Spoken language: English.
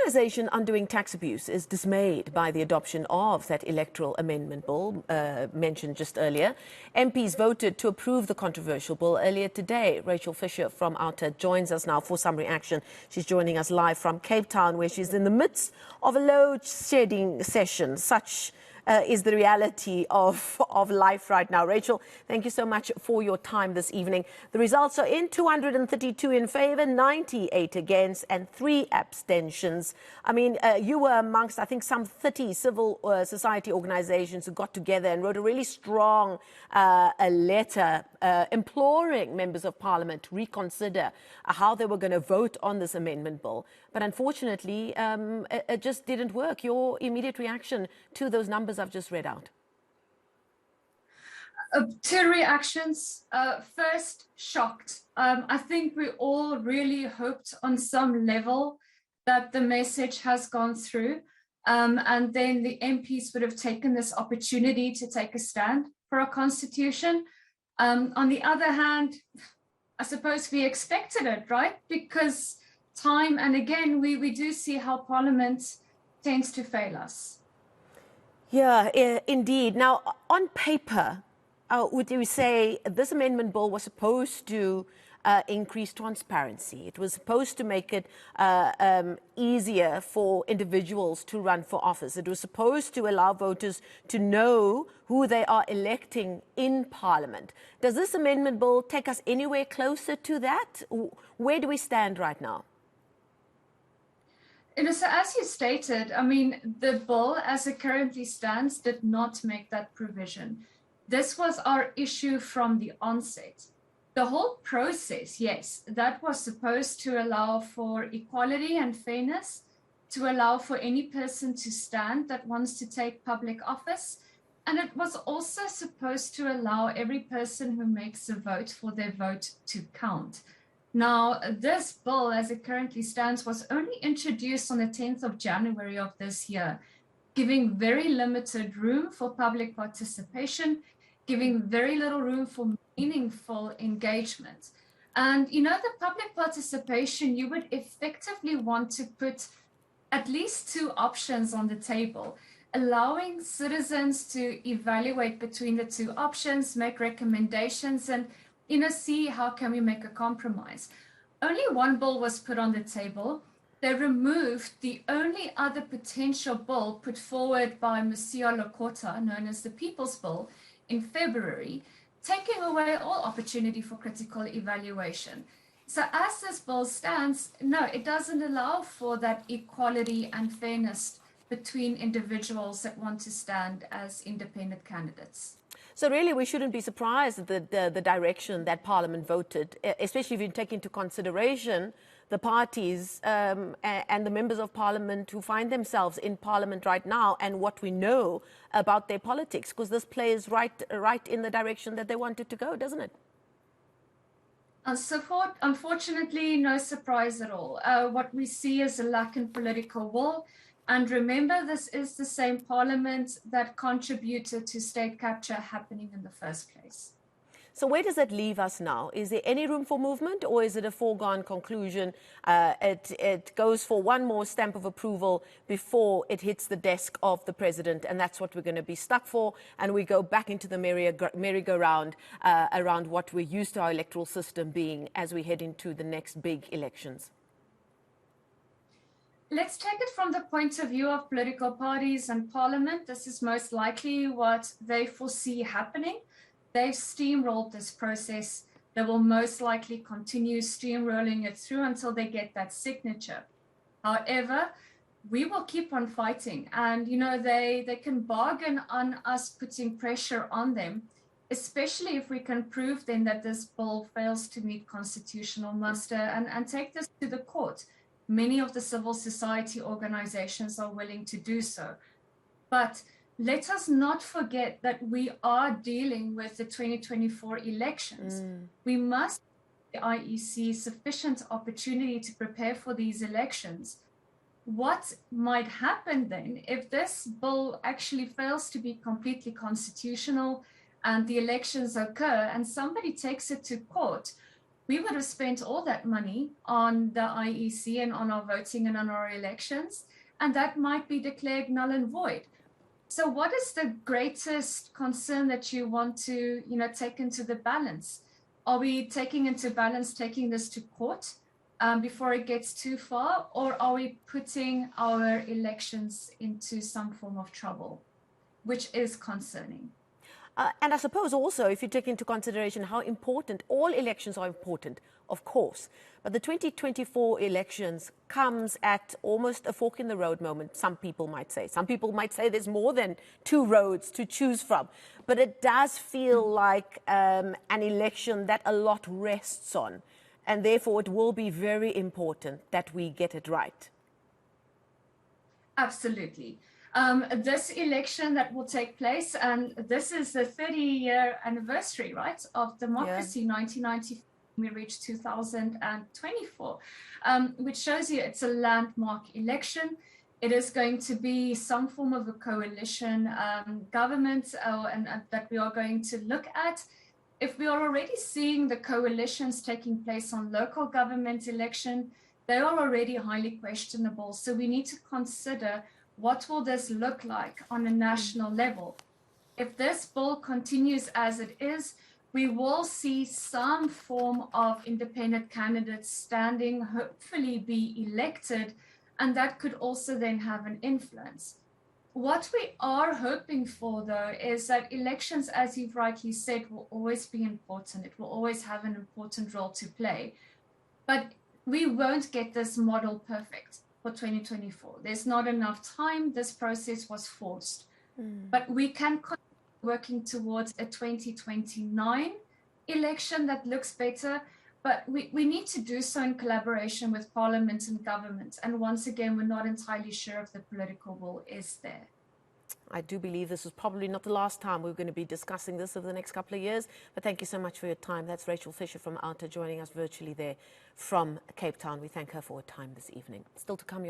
organisation Undoing Tax Abuse is dismayed by the adoption of that Electoral Amendment Bill mentioned just earlier. MPs voted to approve the controversial bill earlier today. Rachel Fischer from Outa joins us now for some reaction. She's joining us live from Cape Town, where she's in the midst of a load-shedding session. Such is the reality of life right now. Rachel, thank you so much for your time this evening. The results are in: 232 in favour, 98 against, and 3 abstentions. I mean, you were amongst, I think, some 30 civil society organisations who got together and wrote a really strong a letter imploring members of parliament to reconsider how they were going to vote on this amendment bill. But unfortunately, it just didn't work. Your immediate reaction to those numbers I've just read out? Two reactions. First, shocked. I think we all really hoped on some level that the message has gone through, and then the MPs would have taken this opportunity to take a stand for our constitution. On the other hand, I suppose we expected it, right? Because time and again, we do see how Parliament tends to fail us. Yeah, indeed. Now, on paper, would you say this amendment bill was supposed to increase transparency? It was supposed to make it easier for individuals to run for office. It was supposed to allow voters to know who they are electing in Parliament. Does this amendment bill take us anywhere closer to that? Where do we stand right now? So as you stated, I mean, the bill as it currently stands did not make that provision. This was our issue from the onset. The whole process, yes, that was supposed to allow for equality and fairness, to allow for any person to stand that wants to take public office. And it was also supposed to allow every person who makes a vote for their vote to count. Now, this bill, as it currently stands, was only introduced on the 10th of January of this year, giving very limited room for public participation, giving very little room for meaningful engagement. And, the public participation, you would effectively want to put at least 2 options on the table, allowing citizens to evaluate between the 2 options, make recommendations, and see how can we make a compromise. Only one bill was put on the table. They removed the only other potential bill put forward by Monsieur Outa, known as the People's Bill, in February, taking away all opportunity for critical evaluation. So as this bill stands, no, it doesn't allow for that equality and fairness between individuals that want to stand as independent candidates. So really, we shouldn't be surprised at the direction that Parliament voted, especially if you take into consideration the parties and the members of Parliament who find themselves in Parliament right now and what we know about their politics, because this plays right in the direction that they wanted to go, doesn't it? Support, unfortunately, no surprise at all. What we see is a lack in political will. And remember, this is the same Parliament that contributed to state capture happening in the first place. So where does that leave us now? Is there any room for movement, or is it a foregone conclusion? It goes for one more stamp of approval before it hits the desk of the president, and that's what we're going to be stuck for, and we go back into the merry-go-round around what we're used to our electoral system being as we head into the next big elections. Let's take it from the point of view of political parties and Parliament. This is most likely what they foresee happening. They've steamrolled this process. They will most likely continue steamrolling it through until they get that signature. However, we will keep on fighting. And, they can bargain on us putting pressure on them, especially if we can prove then that this bill fails to meet constitutional muster and take this to the court. Many of the civil society organizations are willing to do so. But let us not forget that we are dealing with the 2024 elections. We must give the IEC sufficient opportunity to prepare for these elections. What might happen then if this bill actually fails to be completely constitutional and the elections occur and somebody takes it to court? we would have spent all that money on the IEC and on our voting and on our elections, and that might be declared null and void. So what is the greatest concern that you want to, take into the balance? Are we taking into balance taking this to court before it gets too far, or are we putting our elections into some form of trouble, which is concerning? And I suppose also, if you take into consideration how important, all elections are important, of course, but the 2024 elections comes at almost a fork in the road moment, some people might say. Some people might say there's more than two roads to choose from. But it does feel like an election that a lot rests on. And therefore, it will be very important that we get it right. Absolutely. This election that will take place, and this is the 30-year anniversary, right, of democracy, 1994, we reached 2024, which shows you it's a landmark election. It is going to be some form of a coalition government that we are going to look at. If we are already seeing the coalitions taking place on local government election, they are already highly questionable. So we need to consider, what will this look like on a national level? If this bill continues as it is, we will see some form of independent candidates standing, hopefully be elected, and that could also then have an influence. What we are hoping for, though, is that elections, as you've rightly said, will always be important. It will always have an important role to play. But we won't get this model perfect for 2024. There's not enough time. This process was forced. But we can continue working towards a 2029 election that looks better. But we need to do so in collaboration with Parliament and government. And once again, we're not entirely sure if the political will is there. I do believe this is probably not the last time we're going to be discussing this over the next couple of years. But thank you so much for your time. That's Rachel Fischer from Outa joining us virtually there from Cape Town. We thank her for her time this evening. Still to come,